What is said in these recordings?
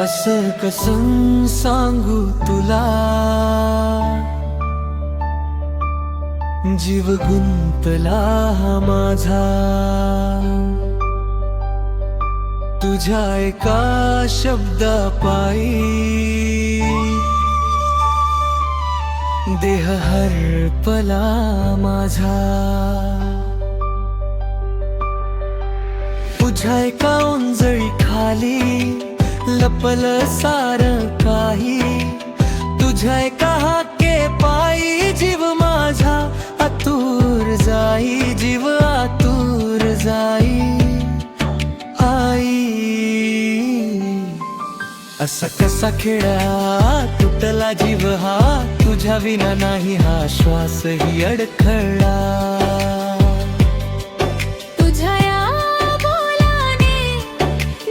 असं कसं सांगू तुला, जीव गुंतला हा माझा तुझ्या एका शब्दापायी। देह हरपला माझा तुझ्या एका ओंजळी खाली, लपलं सारं काही तुझ्या एका हाके पायी। जीव माझा आतुर जाई, जीव आतुर जाई। आई असा कसा खेळा तुटला जीव हा, तुझ्या विना नाही हा श्वासही अडखळला। तुझ्या या बोलाने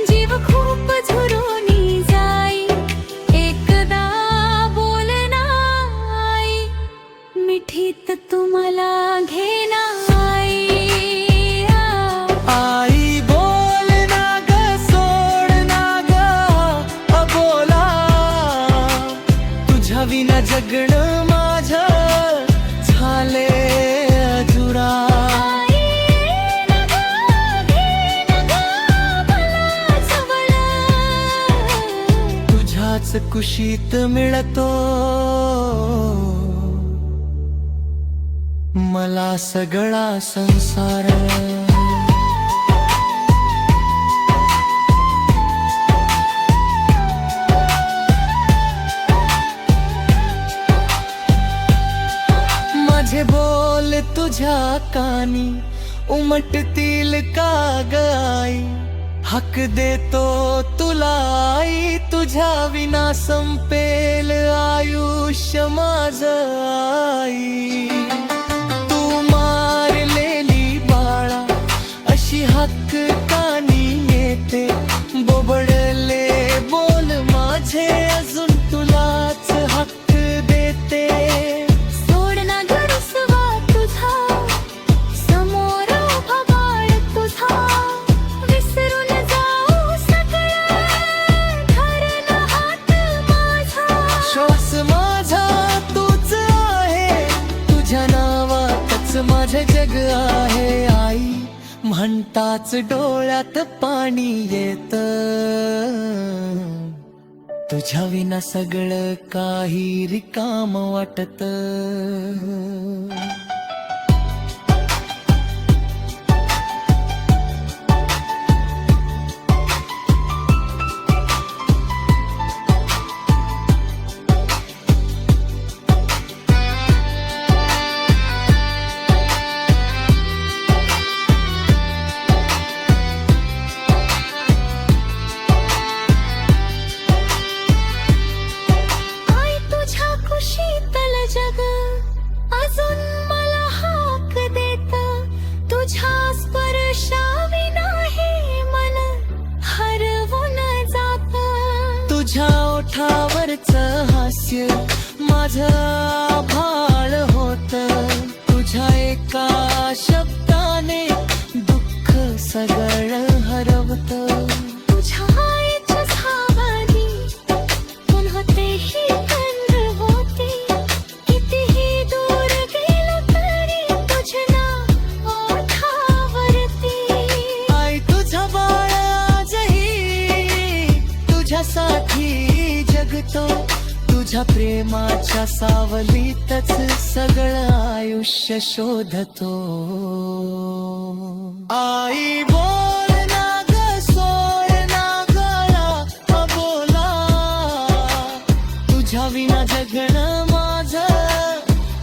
जीव खूप झुरून जाई। एकदा बोल ना आई, मिठीत तुम्हाला घेना आई। आई बोल ना ग, सोड ना ग अबोला, तुझ्या विना जगणं माझं झाले अधुरा। तुझ्याच कुशीत मिळतो मला सगळा संसार। माझे बोल तुझ्या कानी उमटतील का ग आई, हक देतो तुला आई। तुझ्या विना संपेल आयुष्य माझं आई। तू मारलेली बाळा अशी हक्क कानी येते, बोबडले बोल माझे अजून तुलाच हक्क देते। माझे जग आहे आई, म्हणताच डोळ्यात पाणी येत। तुझ्या विना सगळं काही रिकाम वाटत। जग अजून मला हाक देत, तुझ्या स्पर्शाविना हे मन हरवून जात। तुझ्या ओठावरचं हास्य माझं आभाळ होत, तुझ्या एका शब्दाने दुःख सगळं हरवत। तुझ्या आईच्या सावली कोणतेही साठी जगतो, तुझ्या प्रेमाच्या सावलीतच सगळं आयुष्य शोधतो। आई बोल ना ग, सोड ना गळा अबोला, तुझ्या विना जगणं माझं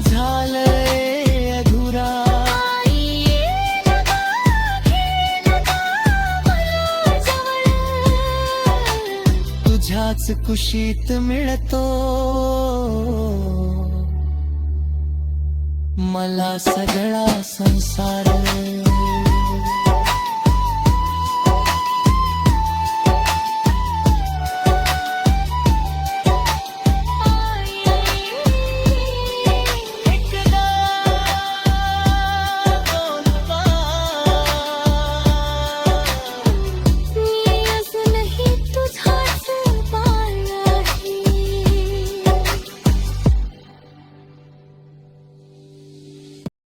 झालंय अधुरा। तुझ्याच कुशीत मिळतो मला सगळा संसार।